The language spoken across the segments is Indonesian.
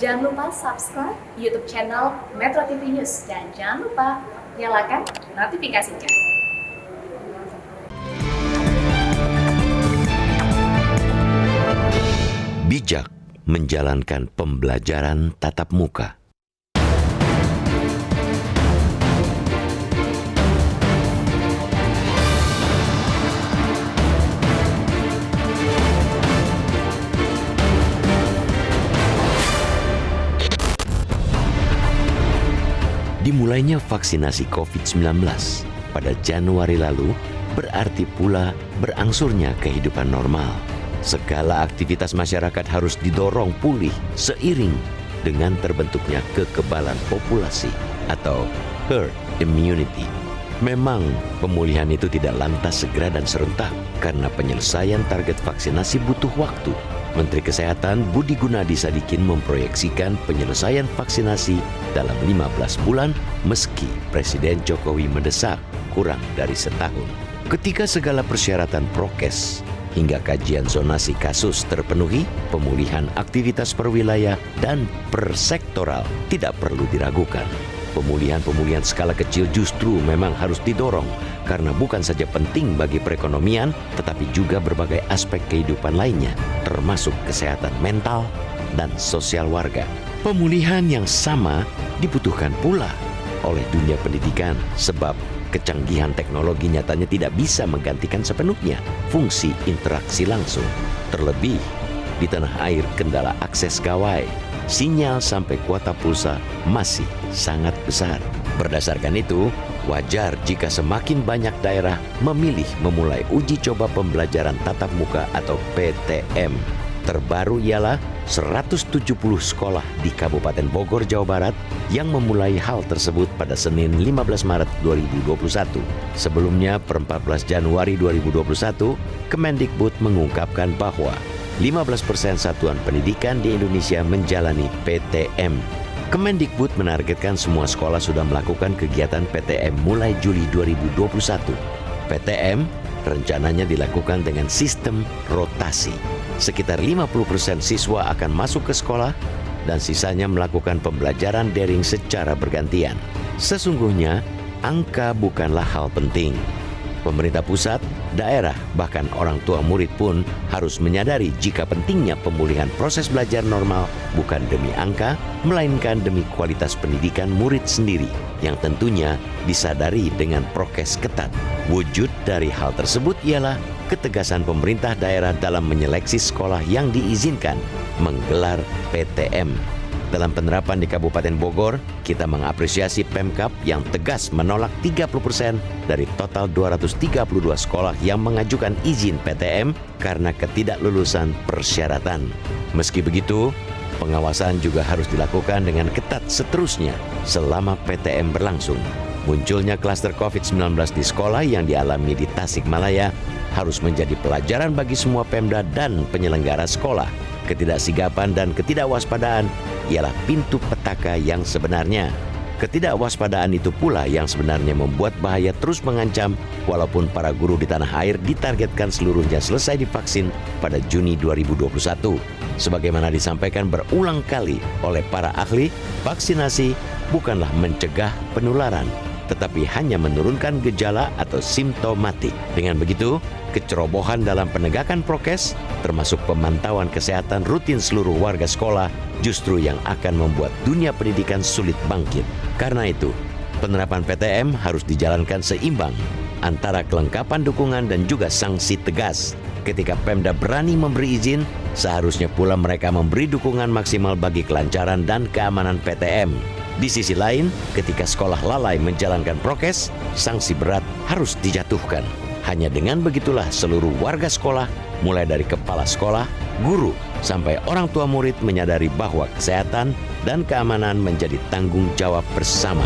Jangan lupa subscribe YouTube channel Metro TV News dan jangan lupa nyalakan notifikasinya. Bijak menjalankan pembelajaran tatap muka. Dimulainya vaksinasi COVID-19 pada Januari lalu berarti pula berangsurnya kehidupan normal. Segala aktivitas masyarakat harus didorong pulih seiring dengan terbentuknya kekebalan populasi atau herd immunity. Memang pemulihan itu tidak lantas segera dan serentak karena penyelesaian target vaksinasi butuh waktu. Menteri Kesehatan Budi Gunadi Sadikin memproyeksikan penyelesaian vaksinasi dalam 15 bulan meski Presiden Jokowi mendesak kurang dari setahun. Ketika segala persyaratan prokes hingga kajian zonasi kasus terpenuhi, pemulihan aktivitas per wilayah dan per sektoral tidak perlu diragukan. Pemulihan skala kecil justru memang harus didorong karena bukan saja penting bagi perekonomian, tetapi juga berbagai aspek kehidupan lainnya, termasuk kesehatan mental dan sosial warga. Pemulihan yang sama dibutuhkan pula oleh dunia pendidikan sebab kecanggihan teknologi nyatanya tidak bisa menggantikan sepenuhnya fungsi interaksi langsung. Terlebih di tanah air kendala akses gawai, sinyal sampai kuota pulsa masih sangat besar. Berdasarkan itu, wajar jika semakin banyak daerah memilih memulai uji coba pembelajaran tatap muka atau PTM. Terbaru ialah 170 sekolah di Kabupaten Bogor, Jawa Barat yang memulai hal tersebut pada Senin 15 Maret 2021. Sebelumnya, per 14 Januari 2021, Kemendikbud mengungkapkan bahwa 15% satuan pendidikan di Indonesia menjalani PTM. Kemendikbud menargetkan semua sekolah sudah melakukan kegiatan PTM mulai Juli 2021. PTM rencananya dilakukan dengan sistem rotasi. Sekitar 50% siswa akan masuk ke sekolah dan sisanya melakukan pembelajaran daring secara bergantian. Sesungguhnya, angka bukanlah hal penting. Pemerintah pusat, daerah, bahkan orang tua murid pun harus menyadari jika pentingnya pemulihan proses belajar normal bukan demi angka, melainkan demi kualitas pendidikan murid sendiri yang tentunya disadari dengan prokes ketat. Wujud dari hal tersebut ialah ketegasan pemerintah daerah dalam menyeleksi sekolah yang diizinkan menggelar PTM. Dalam penerapan di Kabupaten Bogor, kita mengapresiasi Pemkab yang tegas menolak 30% dari total 232 sekolah yang mengajukan izin PTM karena ketidaklulusan persyaratan. Meski begitu, pengawasan juga harus dilakukan dengan ketat seterusnya selama PTM berlangsung. Munculnya klaster COVID-19 di sekolah yang dialami di Tasikmalaya harus menjadi pelajaran bagi semua Pemda dan penyelenggara sekolah. Ketidaksigapan dan ketidakwaspadaan ialah pintu petaka yang sebenarnya. Ketidakwaspadaan itu pula yang sebenarnya membuat bahaya terus mengancam walaupun para guru di tanah air ditargetkan seluruhnya selesai divaksin pada Juni 2021. Sebagaimana disampaikan berulang kali oleh para ahli, vaksinasi bukanlah mencegah penularan, tetapi hanya menurunkan gejala atau simptomatik. Dengan begitu, kecerobohan dalam penegakan prokes, termasuk pemantauan kesehatan rutin seluruh warga sekolah, justru yang akan membuat dunia pendidikan sulit bangkit. Karena itu, penerapan PTM harus dijalankan seimbang antara kelengkapan dukungan dan juga sanksi tegas. Ketika Pemda berani memberi izin, seharusnya pula mereka memberi dukungan maksimal bagi kelancaran dan keamanan PTM. Di sisi lain, ketika sekolah lalai menjalankan prokes, sanksi berat harus dijatuhkan. Hanya dengan begitulah seluruh warga sekolah, mulai dari kepala sekolah, guru, sampai orang tua murid menyadari bahwa kesehatan dan keamanan menjadi tanggung jawab bersama.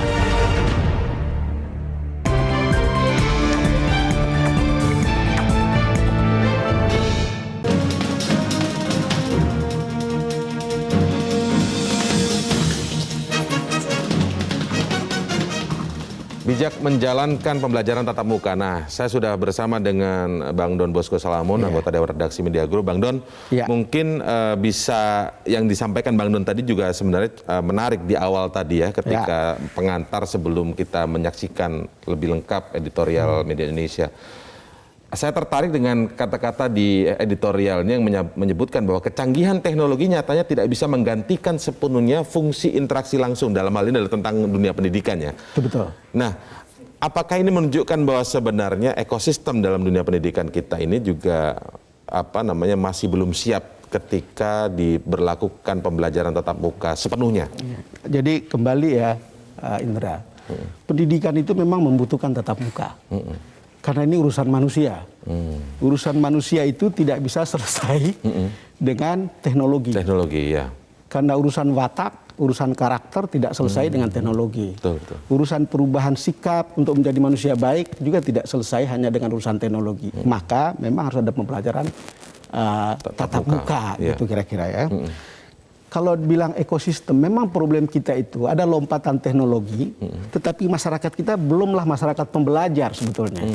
Bijak menjalankan pembelajaran tatap muka. Nah, saya sudah bersama dengan Bang Don Bosco Salamun, anggota Dewan Redaksi Media Group. Bang Don, mungkin bisa yang disampaikan Bang Don tadi juga sebenarnya menarik di awal tadi ya, ketika pengantar sebelum kita menyaksikan lebih lengkap editorial Media Indonesia. Saya tertarik dengan kata-kata di editorialnya yang menyebutkan bahwa kecanggihan teknologi nyatanya tidak bisa menggantikan sepenuhnya fungsi interaksi langsung, dalam hal ini adalah tentang dunia pendidikannya. Betul. Nah, apakah ini menunjukkan bahwa sebenarnya ekosistem dalam dunia pendidikan kita ini juga masih belum siap ketika diberlakukan pembelajaran tatap muka sepenuhnya? Jadi kembali ya, Indra, pendidikan itu memang membutuhkan tatap muka. Karena ini urusan manusia. Urusan manusia itu tidak bisa selesai dengan teknologi. Teknologi, ya. Karena urusan watak, urusan karakter tidak selesai dengan teknologi. Betul, betul. Urusan perubahan sikap untuk menjadi manusia baik juga tidak selesai hanya dengan urusan teknologi. Maka memang harus ada pembelajaran tatap muka gitu kira-kira ya. Kalau bilang ekosistem, memang problem kita itu ada lompatan teknologi, tetapi masyarakat kita belumlah masyarakat pembelajar sebetulnya.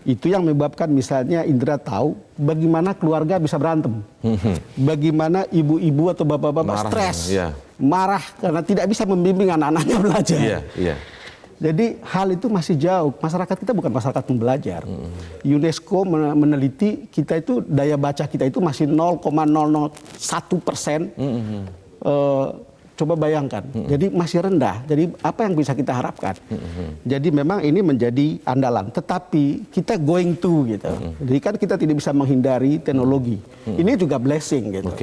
Itu yang menyebabkan misalnya Indra tahu bagaimana keluarga bisa berantem. Bagaimana ibu-ibu atau bapak-bapak stres, marah karena tidak bisa membimbing anak-anaknya belajar. Jadi hal itu masih jauh. Masyarakat kita bukan masyarakat pembelajar. UNESCO meneliti kita itu daya baca kita itu masih 0,001%. Coba bayangkan. Jadi masih rendah. Jadi apa yang bisa kita harapkan? Jadi memang ini menjadi andalan. Tetapi kita going to gitu. Jadi kan kita tidak bisa menghindari teknologi. Ini juga blessing gitu.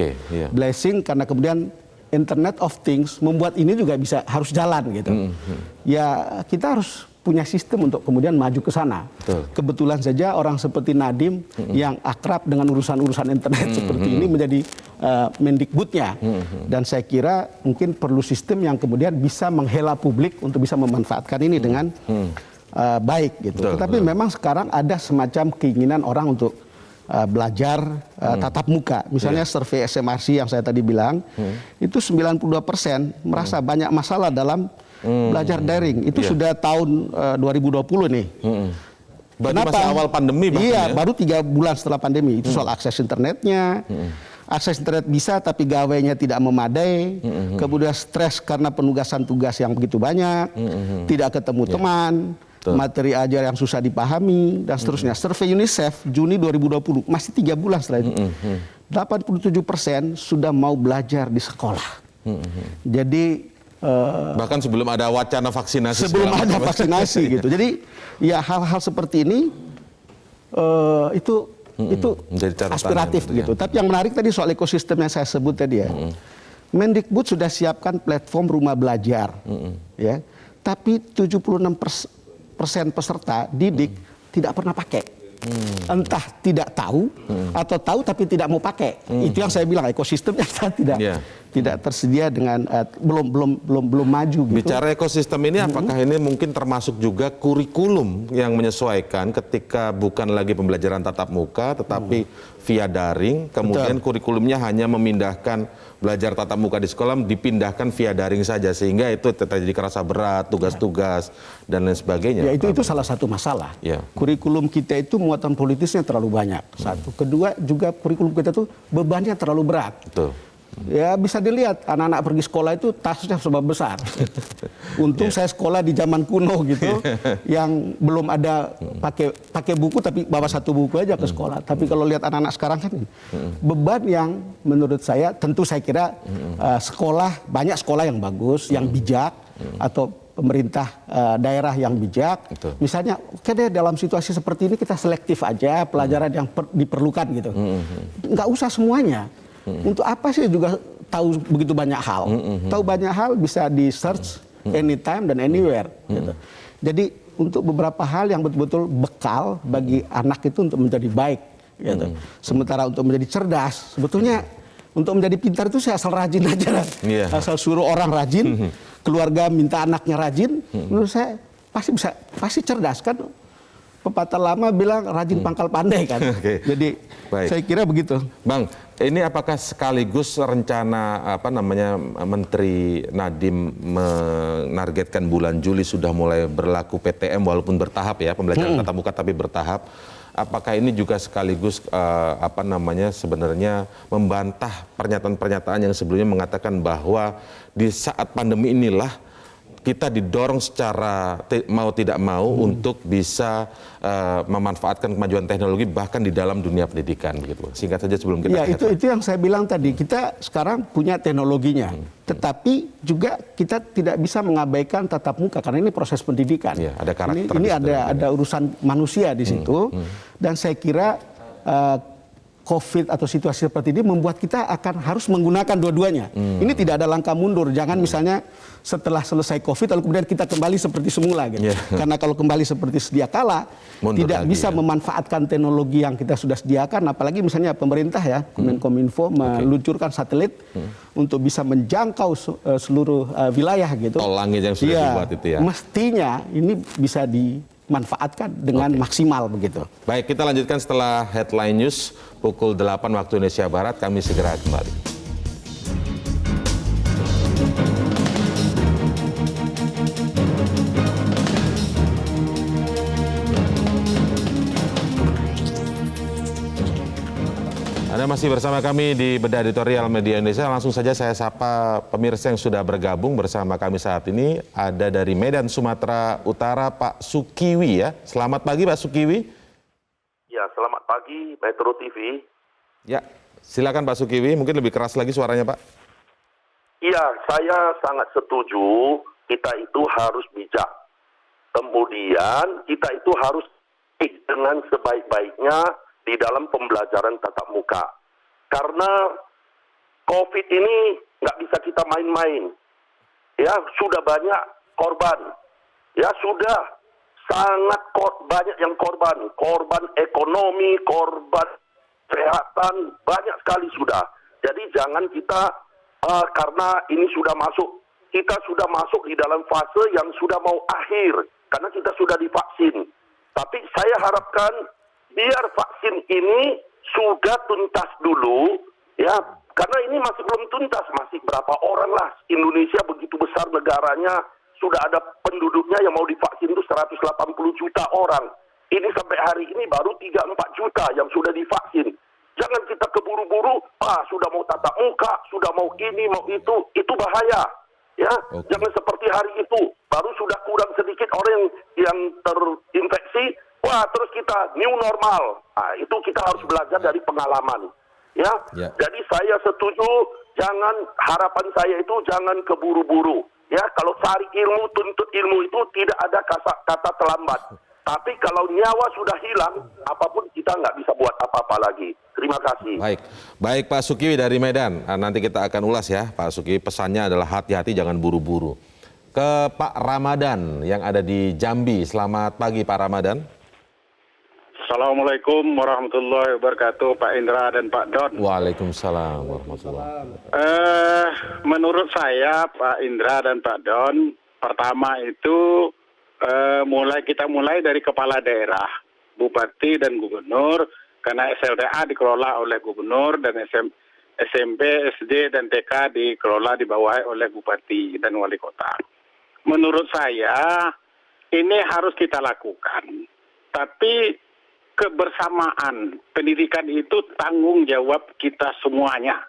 Blessing karena kemudian Internet of Things membuat ini juga bisa harus jalan gitu. Ya kita harus punya sistem untuk kemudian maju ke sana. Kebetulan saja orang seperti Nadiem yang akrab dengan urusan-urusan internet seperti ini menjadi Mendikbudnya. Dan saya kira mungkin perlu sistem yang kemudian bisa menghela publik untuk bisa memanfaatkan ini dengan baik gitu. Tetapi memang sekarang ada semacam keinginan orang untuk belajar tatap muka. Misalnya survei SMRC yang saya tadi bilang, itu 92% merasa banyak masalah dalam belajar daring. Itu sudah tahun 2020 nih. Kenapa? Masih awal pandemi bahkan ya? Baru 3 bulan setelah pandemi. Itu soal akses internetnya. Akses internet bisa tapi gawainya tidak memadai. Kemudian stres karena penugasan tugas yang begitu banyak. Tidak ketemu teman. Materi ajar yang susah dipahami dan seterusnya. Survei UNICEF Juni 2020 masih 3 bulan setelah itu, 87% sudah mau belajar di sekolah. Jadi bahkan sebelum ada wacana vaksinasi. Sebelum ada vaksinasi gitu. Jadi ya hal-hal seperti ini itu aspiratif gitu. Tapi yang menarik tadi soal ekosistem yang saya sebut tadi ya. Mendikbud sudah siapkan platform rumah belajar, ya. Tapi 76% peserta didik tidak pernah pakai. Entah tidak tahu atau tahu tapi tidak mau pakai. Itu yang saya bilang ekosistemnya tidak tersedia dengan belum maju gitu. Bicara ekosistem ini apakah ini mungkin termasuk juga kurikulum yang menyesuaikan ketika bukan lagi pembelajaran tatap muka tetapi via daring, kemudian kurikulumnya hanya memindahkan belajar tatap muka di sekolah dipindahkan via daring saja sehingga itu jadi kerasa berat, tugas-tugas dan lain sebagainya. Ya itu salah satu masalah. Kurikulum kita itu muatan politisnya terlalu banyak. Satu, kedua juga kurikulum kita itu bebannya terlalu berat. Ya bisa dilihat anak-anak pergi sekolah itu tasnya serba besar. Untung saya sekolah di zaman kuno gitu, yang belum ada pakai buku tapi bawa satu buku aja ke sekolah. Tapi kalau lihat anak-anak sekarang kan beban yang menurut saya tentu saya kira banyak sekolah yang bagus, yang bijak atau pemerintah daerah yang bijak. Misalnya dalam situasi seperti ini kita selektif aja pelajaran yang diperlukan gitu. Nggak usah semuanya. Untuk apa sih juga tahu begitu banyak hal? Tahu banyak hal bisa di search anytime dan anywhere. Gitu. Jadi untuk beberapa hal yang betul-betul bekal bagi anak itu untuk menjadi baik. Gitu. Sementara untuk menjadi cerdas, sebetulnya untuk menjadi pintar itu saya asal rajin aja. Asal suruh orang rajin, keluarga minta anaknya rajin, menurut saya pasti cerdas kan. pepatah lama bilang rajin pangkal pandai kan. Jadi saya kira begitu. Bang, ini apakah sekaligus rencana Menteri Nadiem menargetkan bulan Juli sudah mulai berlaku PTM walaupun bertahap ya, pembelajaran tatap muka tapi bertahap. Apakah ini juga sekaligus sebenarnya membantah pernyataan-pernyataan yang sebelumnya mengatakan bahwa di saat pandemi inilah kita didorong secara mau tidak mau untuk bisa memanfaatkan kemajuan teknologi bahkan di dalam dunia pendidikan begitu. Singkat saja sebelum kita itu yang saya bilang tadi, kita sekarang punya teknologinya, tetapi juga kita tidak bisa mengabaikan tatap muka karena ini proses pendidikan. Ya, ada karakter ini ada urusan manusia di situ, dan saya kira COVID atau situasi seperti ini membuat kita akan harus menggunakan dua-duanya. Ini tidak ada langkah mundur. Jangan misalnya setelah selesai COVID lalu kemudian kita kembali seperti semula gitu. Karena kalau kembali seperti sedia kala mundur tidak bisa memanfaatkan teknologi yang kita sudah sediakan, apalagi misalnya pemerintah ya, Kemenkominfo meluncurkan satelit untuk bisa menjangkau seluruh wilayah gitu. Tol langit yang sudah dibuat itu ya. Mestinya ini bisa dimanfaatkan dengan maksimal begitu. Baik, kita lanjutkan setelah headline news pukul 8 waktu Indonesia Barat. Kami segera kembali. Anda masih bersama kami di Bedah Editorial Media Indonesia. Langsung saja saya sapa pemirsa yang sudah bergabung bersama kami saat ini. Ada dari Medan, Sumatera Utara, Pak Sukiwi ya. Selamat pagi Pak Sukiwi. Ya, selamat pagi Metro TV. Ya, silakan Pak Sukiwi. Mungkin lebih keras lagi suaranya Pak. Iya, saya sangat setuju. Kita itu harus bijak. Kemudian kita itu harus dengan sebaik-baiknya di dalam pembelajaran tatap muka. Karena COVID ini nggak bisa kita main-main. Ya, sudah banyak korban. Ya, sudah sangat banyak yang korban. Korban ekonomi, korban kesehatan, banyak sekali sudah. Jadi jangan kita, karena ini sudah masuk, kita sudah masuk di dalam fase yang sudah mau akhir. Karena kita sudah divaksin. Tapi saya harapkan biar vaksin ini sudah tuntas dulu, ya, karena ini masih belum tuntas, masih berapa orang lah. Indonesia begitu besar negaranya, sudah ada penduduknya yang mau divaksin itu 180 juta orang. Ini sampai hari ini baru 3-4 juta yang sudah divaksin. Jangan kita keburu-buru, sudah mau tatap muka, sudah mau ini, mau itu bahaya. Ya, jangan seperti hari itu, baru sudah kurang sedikit orang yang terinfeksi, terus kita new normal. Itu kita harus belajar dari pengalaman. Ya. Jadi saya setuju, harapan saya itu jangan keburu-buru. Ya, kalau cari ilmu, tuntut ilmu itu tidak ada kata terlambat. Tapi kalau nyawa sudah hilang, apapun kita nggak bisa buat apa-apa lagi. Terima kasih. Baik Pak Sukiwi dari Medan. Nanti kita akan ulas ya Pak Sukiwi. Pesannya adalah hati-hati, jangan buru-buru. Ke Pak Ramadan yang ada di Jambi. Selamat pagi Pak Ramadan. Assalamualaikum warahmatullahi wabarakatuh, Pak Indra dan Pak Don. Waalaikumsalam warahmatullahi wabarakatuh. Menurut saya, Pak Indra dan Pak Don, pertama itu kita mulai dari kepala daerah, bupati dan gubernur, karena SLTA dikelola oleh gubernur dan SMP, SD dan TK dikelola di bawah oleh bupati dan wali kota. Menurut saya ini harus kita lakukan, tapi kebersamaan pendidikan itu tanggung jawab kita semuanya.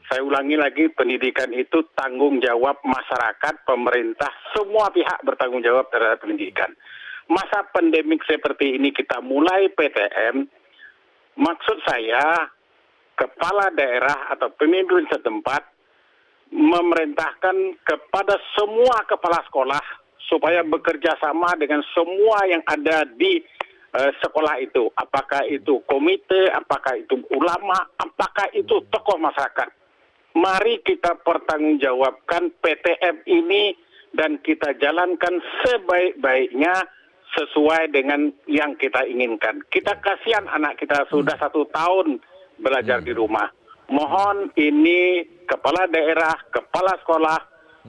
Saya ulangi lagi, pendidikan itu tanggung jawab masyarakat, pemerintah, semua pihak bertanggung jawab terhadap pendidikan. Masa pandemik seperti ini kita mulai PTM, maksud saya kepala daerah atau pemimpin setempat memerintahkan kepada semua kepala sekolah supaya bekerja sama dengan semua yang ada di sekolah itu, apakah itu komite, apakah itu ulama, apakah itu tokoh masyarakat. Mari kita pertanggungjawabkan PTM ini dan kita jalankan sebaik-baiknya sesuai dengan yang kita inginkan. Kita kasihan anak kita sudah 1 tahun belajar di rumah. Mohon ini kepala daerah, kepala sekolah,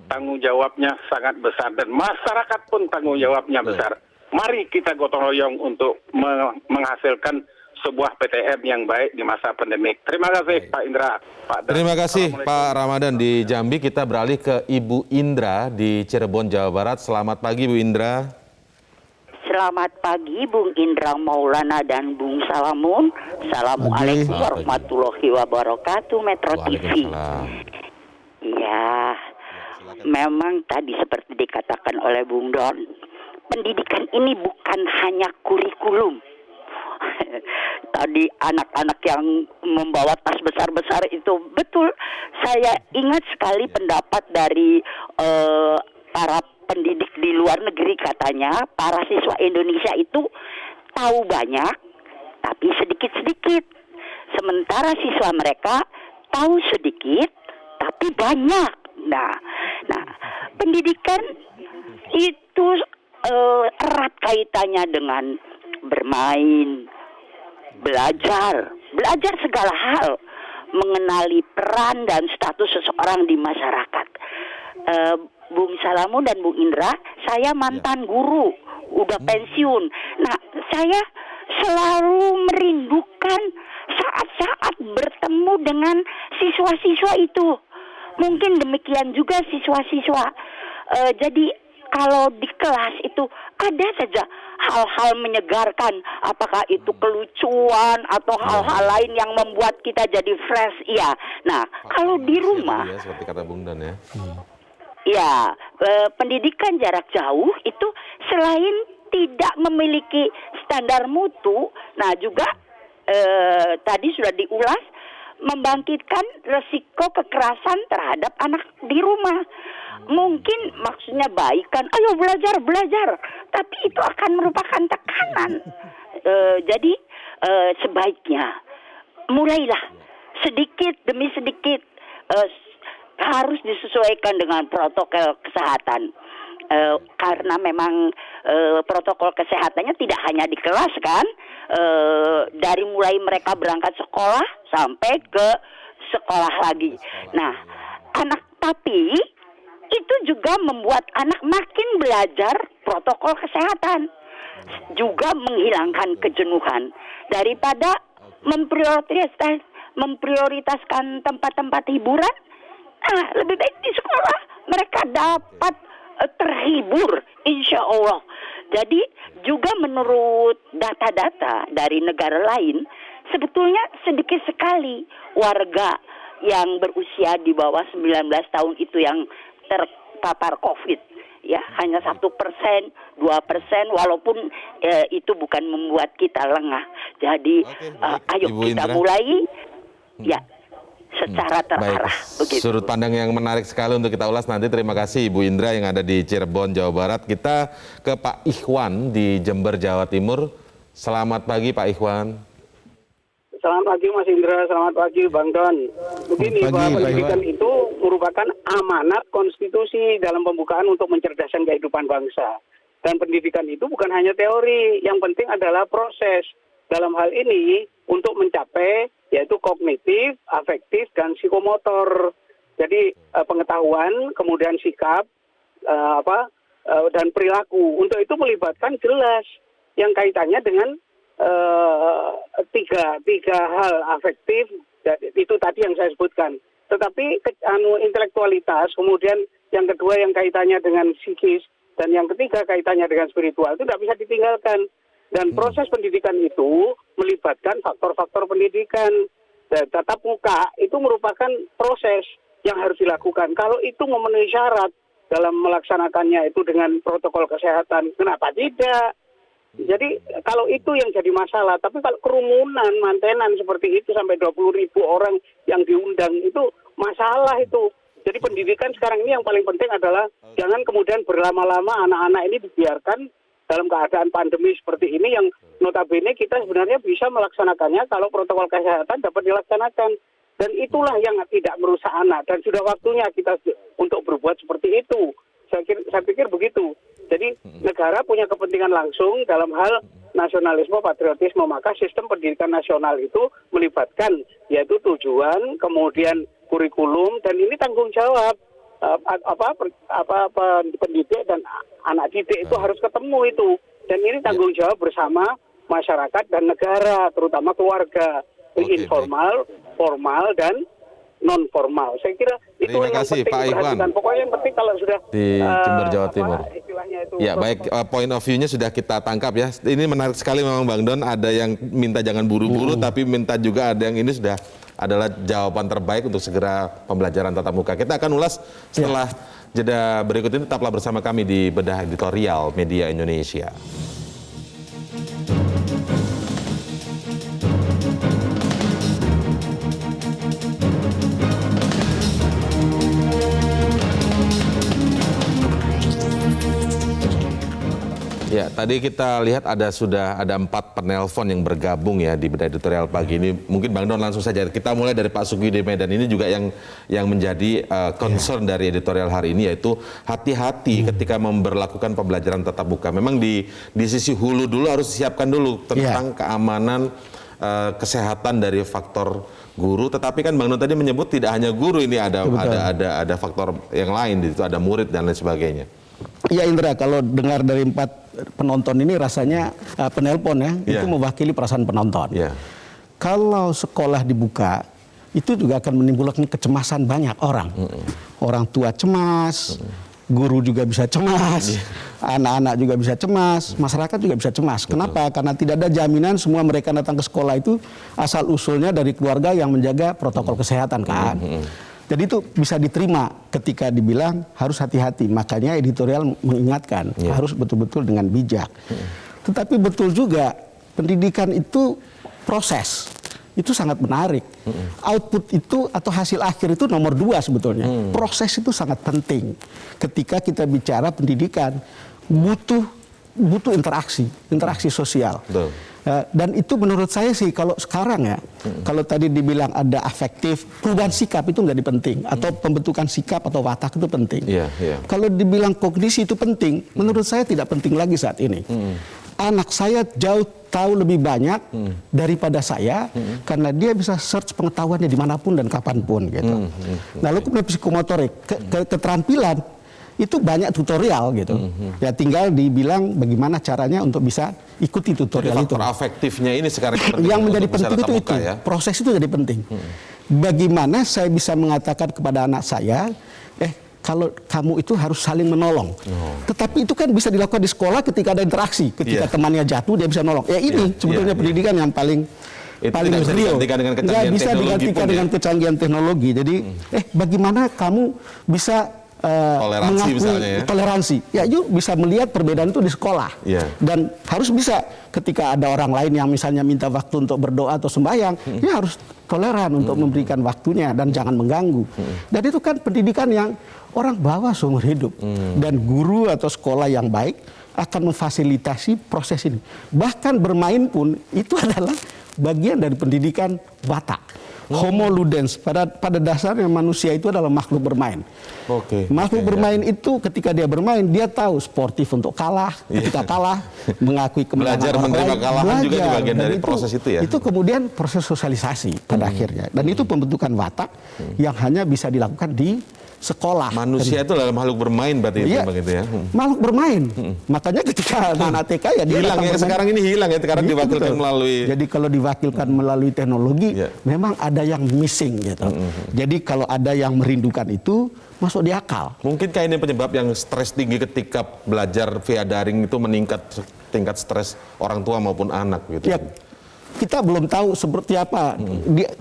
tanggung jawabnya sangat besar dan masyarakat pun tanggung jawabnya besar. Mari kita gotong royong untuk menghasilkan sebuah PTM yang baik di masa pandemik. Terima kasih Pak Indra. Pak Dan. Terima kasih Pak Ramadan di Jambi. Kita beralih ke Ibu Indra di Cirebon, Jawa Barat. Selamat pagi Bu Indra. Selamat pagi Bung Indra Maulana dan Bung Salamun. Assalamualaikum warahmatullahi wabarakatuh, Metro TV. Ya, memang tadi seperti dikatakan oleh Bung Don, pendidikan ini bukan hanya kurikulum. Tadi anak-anak yang membawa tas besar-besar itu betul. Saya ingat sekali pendapat dari para pendidik di luar negeri, katanya para siswa Indonesia itu tahu banyak tapi sedikit-sedikit. Sementara siswa mereka tahu sedikit tapi banyak. Nah, pendidikan itu erat kaitannya dengan bermain, belajar segala hal, mengenali peran dan status seseorang di masyarakat. Bung Salamu dan Bung Indra, saya mantan guru, udah pensiun. Nah, saya selalu merindukan saat-saat bertemu dengan siswa-siswa itu. Mungkin demikian juga siswa-siswa. Jadi kalau di kelas itu ada saja hal-hal menyegarkan, apakah itu kelucuan atau hal-hal lain yang membuat kita jadi fresh. Iya. Nah, kalau di rumah, seperti kata Bung Dan ya. Ya, pendidikan jarak jauh itu selain tidak memiliki standar mutu, nah juga tadi sudah diulas, membangkitkan resiko kekerasan terhadap anak di rumah. Mungkin maksudnya baik kan, ayo belajar, tapi itu akan merupakan tekanan. Jadi sebaiknya mulailah sedikit demi sedikit, harus disesuaikan dengan protokol kesehatan. Karena memang protokol kesehatannya tidak hanya di kelas kan, dari mulai mereka berangkat sekolah sampai ke sekolah lagi. Nah, tapi itu juga membuat anak makin belajar protokol kesehatan, juga menghilangkan kejenuhan daripada memprioritaskan tempat-tempat hiburan. Nah, lebih baik di sekolah mereka dapat terhibur, insya Allah. Jadi juga menurut data-data dari negara lain, sebetulnya sedikit sekali warga yang berusia di bawah 19 tahun itu yang terpapar COVID. Ya, hanya 1%, 2%, walaupun itu bukan membuat kita lengah. Jadi ayo Ibu kita Indra mulai, ya, secara terarah. Baik, sudut pandang yang menarik sekali untuk kita ulas nanti. Terima kasih Ibu Indra yang ada di Cirebon, Jawa Barat. Kita ke Pak Ikhwan di Jember, Jawa Timur. Selamat pagi Pak Ikhwan. Selamat pagi Mas Indra, selamat pagi Bang Don. Begini, bahwa pendidikan itu merupakan amanat konstitusi dalam pembukaan untuk mencerdaskan kehidupan bangsa. Dan pendidikan itu bukan hanya teori, yang penting adalah proses. Dalam hal ini untuk mencapai yaitu kognitif, afektif, dan psikomotor. Jadi pengetahuan, kemudian sikap, dan perilaku. Untuk itu melibatkan jelas yang kaitannya dengan tiga hal afektif, itu tadi yang saya sebutkan. Tetapi intelektualitas, kemudian yang kedua yang kaitannya dengan psikis, dan yang ketiga kaitannya dengan spiritual, itu tidak bisa ditinggalkan. Dan proses pendidikan itu melibatkan faktor-faktor pendidikan. Tatap muka itu merupakan proses yang harus dilakukan. Kalau itu memenuhi syarat dalam melaksanakannya itu dengan protokol kesehatan, kenapa tidak? Jadi kalau itu yang jadi masalah, tapi kalau kerumunan, mantenan seperti itu sampai 20.000 orang yang diundang itu masalah itu. Jadi pendidikan sekarang ini yang paling penting adalah jangan kemudian berlama-lama anak-anak ini dibiarkan dalam keadaan pandemi seperti ini yang notabene kita sebenarnya bisa melaksanakannya kalau protokol kesehatan dapat dilaksanakan. Dan itulah yang tidak merusak anak dan sudah waktunya kita untuk berbuat seperti itu. Saya pikir begitu. Jadi negara punya kepentingan langsung dalam hal nasionalisme, patriotisme, maka sistem pendidikan nasional itu melibatkan yaitu tujuan, kemudian kurikulum, dan ini tanggung jawab pendidik dan anak didik itu harus ketemu itu. Dan ini tanggung jawab bersama masyarakat dan negara, terutama keluarga, informal, formal, dan non formal. Saya kira itu yang penting diperhatikan. Pokoknya yang penting kalau sudah di Jember, Jawa Timur. Itu ya baik, point of view-nya sudah kita tangkap ya. Ini menarik sekali memang Bang Don. Ada yang minta jangan buru-buru, tapi minta juga ada yang ini sudah adalah jawaban terbaik untuk segera pembelajaran tatap muka. Kita akan ulas setelah jeda berikut ini. Tetaplah bersama kami di Bedah Editorial Media Indonesia. Ya, tadi kita lihat sudah ada 4 penelpon yang bergabung ya di Bedah Editorial pagi ini. Mungkin Bang Don langsung saja. Kita mulai dari Pak Sugih di Medan. Ini juga yang menjadi concern dari editorial hari ini, yaitu hati-hati ketika memberlakukan pembelajaran tatap muka. Memang di sisi hulu dulu harus disiapkan dulu tentang keamanan, kesehatan dari faktor guru. Tetapi kan Bang Don tadi menyebut tidak hanya guru, ini ada faktor yang lain, itu ada murid dan lain sebagainya. Ya Indra, kalau dengar dari 4 penonton ini rasanya penelpon itu mewakili perasaan penonton. Kalau sekolah dibuka, itu juga akan menimbulkan kecemasan banyak orang. Orang tua cemas, guru juga bisa cemas, anak-anak juga bisa cemas, masyarakat juga bisa cemas. Kenapa? Karena tidak ada jaminan semua mereka datang ke sekolah itu asal-usulnya dari keluarga yang menjaga protokol kesehatan kan. Jadi itu bisa diterima ketika dibilang harus hati-hati. Makanya editorial mengingatkan harus betul-betul dengan bijak. Tetapi betul juga pendidikan itu proses. Itu sangat menarik. Output itu atau hasil akhir itu nomor 2 sebetulnya. Proses itu sangat penting. Ketika kita bicara pendidikan, butuh interaksi sosial. Betul. Dan itu menurut saya sih kalau sekarang ya, kalau tadi dibilang ada afektif, perubahan sikap itu menjadi penting, atau pembentukan sikap atau watak itu penting. Kalau dibilang kognisi itu penting, menurut saya tidak penting lagi saat ini. Anak saya jauh tahu lebih banyak daripada saya, karena dia bisa search pengetahuannya dimanapun dan kapanpun gitu. Lalu kemudian psikomotorik, keterampilan, itu banyak tutorial gitu. Ya tinggal dibilang bagaimana caranya untuk bisa ikuti tutorial itu. Faktor afektifnya ini sekarang yang menjadi penting itu proses itu jadi penting. Bagaimana saya bisa mengatakan kepada anak saya, kalau kamu itu harus saling menolong. Tetapi itu kan bisa dilakukan di sekolah ketika ada interaksi, ketika temannya jatuh dia bisa nolong. Ya ini sebetulnya pendidikan yang paling real. Nggak bisa digantikan dengan kecanggihan teknologi. Jadi bagaimana kamu bisa toleransi misalnya ya. Toleransi. Ya, yuk bisa melihat perbedaan itu di sekolah. Dan harus bisa ketika ada orang lain yang misalnya minta waktu untuk berdoa atau sembahyang, ya harus toleran untuk memberikan waktunya dan jangan mengganggu. Dan itu kan pendidikan yang orang bawa seumur hidup. Dan guru atau sekolah yang baik akan memfasilitasi proses ini. Bahkan bermain pun itu adalah bagian dari pendidikan watak. Homo ludens, pada dasarnya manusia itu adalah makhluk bermain. Makhluk bermain itu ketika dia bermain, dia tahu sportif untuk kalah, ketika kalah, mengakui kemenangan. Belajar menerima kekalahan juga di bagian dari proses itu ya? Itu kemudian proses sosialisasi pada akhirnya. Dan itu pembentukan watak yang hanya bisa dilakukan di sekolah. Manusia itu adalah makhluk bermain berarti itu begitu ya. Makhluk bermain. Makanya ketika anak TK ya dia hilang ya, sekarang ini hilang ya karena diwakilkan melalui. Jadi kalau diwakilkan melalui teknologi memang ada yang missing gitu. Jadi kalau ada yang merindukan itu masuk di akal. Mungkinkah ini penyebab yang stres tinggi ketika belajar via daring itu meningkat tingkat stres orang tua maupun anak gitu. Ya. Kita belum tahu seperti apa.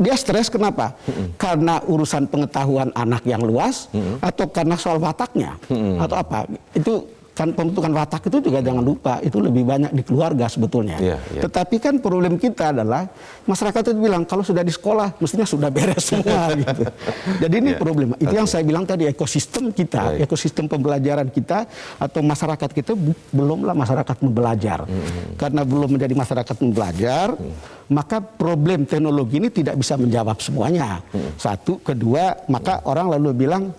Dia stres kenapa? Karena urusan pengetahuan anak yang luas, atau karena soal wataknya, atau apa? Itu kan pembentukan watak itu juga jangan lupa, itu lebih banyak di keluarga sebetulnya. Tetapi kan problem kita adalah masyarakat itu bilang kalau sudah di sekolah mestinya sudah beres semua gitu. Jadi ini problem. Itu yang saya bilang tadi, ekosistem kita, ekosistem pembelajaran kita atau masyarakat kita belumlah masyarakat membelajar. Karena belum menjadi masyarakat membelajar, maka problem teknologi ini tidak bisa menjawab semuanya. Satu, kedua, maka orang lalu bilang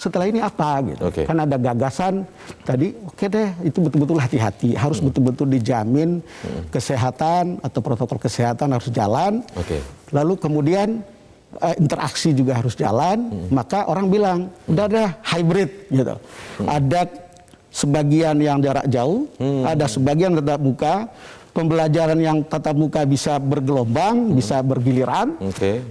setelah ini apa gitu. Kan ada gagasan tadi, deh itu betul-betul hati-hati, harus betul-betul dijamin kesehatan atau protokol kesehatan harus jalan. Lalu kemudian interaksi juga harus jalan, maka orang bilang udah ada hybrid gitu. Ada sebagian yang jarak jauh, ada sebagian tatap muka. Pembelajaran yang tatap muka bisa bergelombang, bisa bergiliran.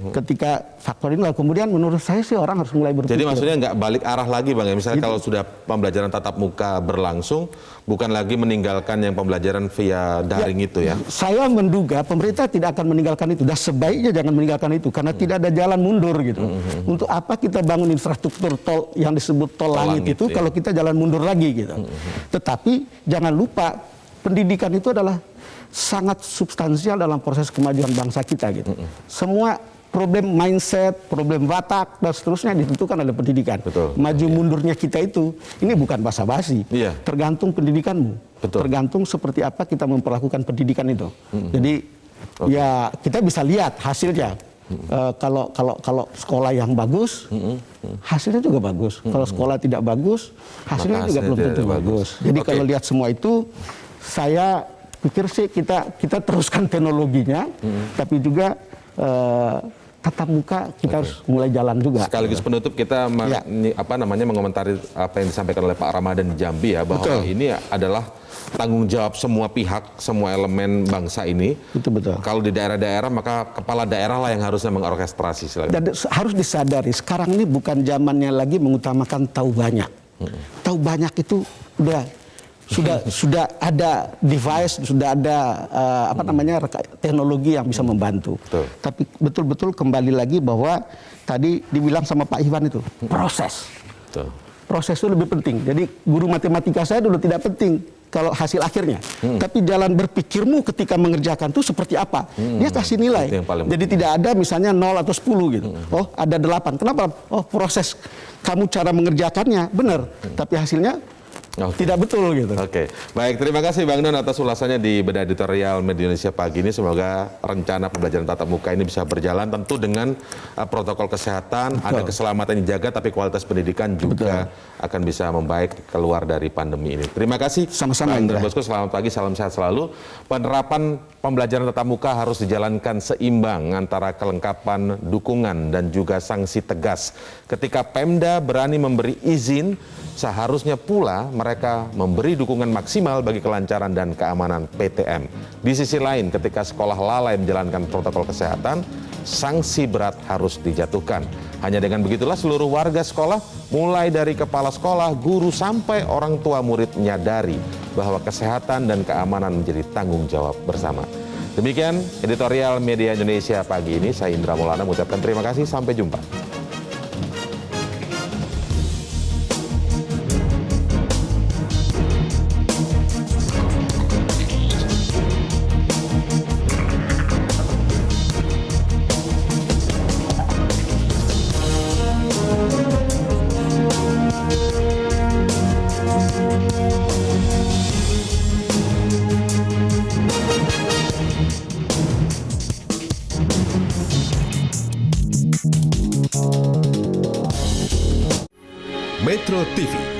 Ketika faktor ini, kemudian menurut saya sih orang harus mulai berpikir. Jadi maksudnya nggak balik arah lagi Bang ya? Misalnya kalau sudah pembelajaran tatap muka berlangsung, bukan lagi meninggalkan yang pembelajaran via daring itu ya? Saya menduga pemerintah tidak akan meninggalkan itu. Dan sebaiknya jangan meninggalkan itu, karena tidak ada jalan mundur gitu. Untuk apa kita bangun infrastruktur tol yang disebut tol langit itu kalau kita jalan mundur lagi gitu. Tetapi jangan lupa pendidikan itu adalah sangat substansial dalam proses kemajuan bangsa kita gitu. Semua problem mindset, problem watak dan seterusnya ditentukan oleh pendidikan. Maju mundurnya kita itu, ini bukan basa-basi. Tergantung pendidikanmu. Tergantung seperti apa kita memperlakukan pendidikan itu. Jadi ya kita bisa lihat hasilnya. Kalau sekolah yang bagus, hasilnya juga bagus. Kalau sekolah tidak bagus, hasilnya juga belum tentu bagus. Jadi kalau lihat semua itu, saya pikir sih kita teruskan teknologinya, tapi juga tatap muka kita harus mulai jalan juga. Sekaligus penutup kita mengomentari apa yang disampaikan oleh Pak Ramadan di Jambi ya, bahwa ini adalah tanggung jawab semua pihak, semua elemen bangsa ini. Betul. Kalau di daerah-daerah maka kepala daerah lah yang harusnya mengorkestrasi. Dan harus disadari sekarang ini bukan zamannya lagi mengutamakan tahu banyak. Tahu banyak itu sudah ada device, sudah ada teknologi yang bisa membantu. Tapi betul-betul kembali lagi bahwa tadi dibilang sama Pak Iwan itu proses. Proses itu lebih penting. Jadi guru matematika saya dulu tidak penting kalau hasil akhirnya. Tapi jalan berpikirmu ketika mengerjakan itu seperti apa? Dia kasih nilai. Jadi tidak ada misalnya 0 atau 10 gitu. Oh, ada 8. Kenapa? Oh, proses kamu cara mengerjakannya benar, tapi hasilnya tidak betul gitu. Baik, terima kasih Bang Don atas ulasannya di Bedah Editorial Media Indonesia pagi ini. Semoga rencana pembelajaran tatap muka ini bisa berjalan tentu dengan protokol kesehatan, ada keselamatan dijaga, tapi kualitas pendidikan juga akan bisa membaik keluar dari pandemi ini. Terima kasih. Sama-sama. Bang Don Bosco, selamat pagi, salam sehat selalu. Penerapan pembelajaran tatap muka harus dijalankan seimbang antara kelengkapan dukungan dan juga sanksi tegas. Ketika Pemda berani memberi izin, seharusnya pula mereka memberi dukungan maksimal bagi kelancaran dan keamanan PTM. Di sisi lain, ketika sekolah lalai menjalankan protokol kesehatan, sanksi berat harus dijatuhkan. Hanya dengan begitulah seluruh warga sekolah, mulai dari kepala sekolah, guru, sampai orang tua murid menyadari bahwa kesehatan dan keamanan menjadi tanggung jawab bersama. Demikian editorial Media Indonesia pagi ini. Saya Indra Maulana mengucapkan terima kasih. Sampai jumpa. Metro TV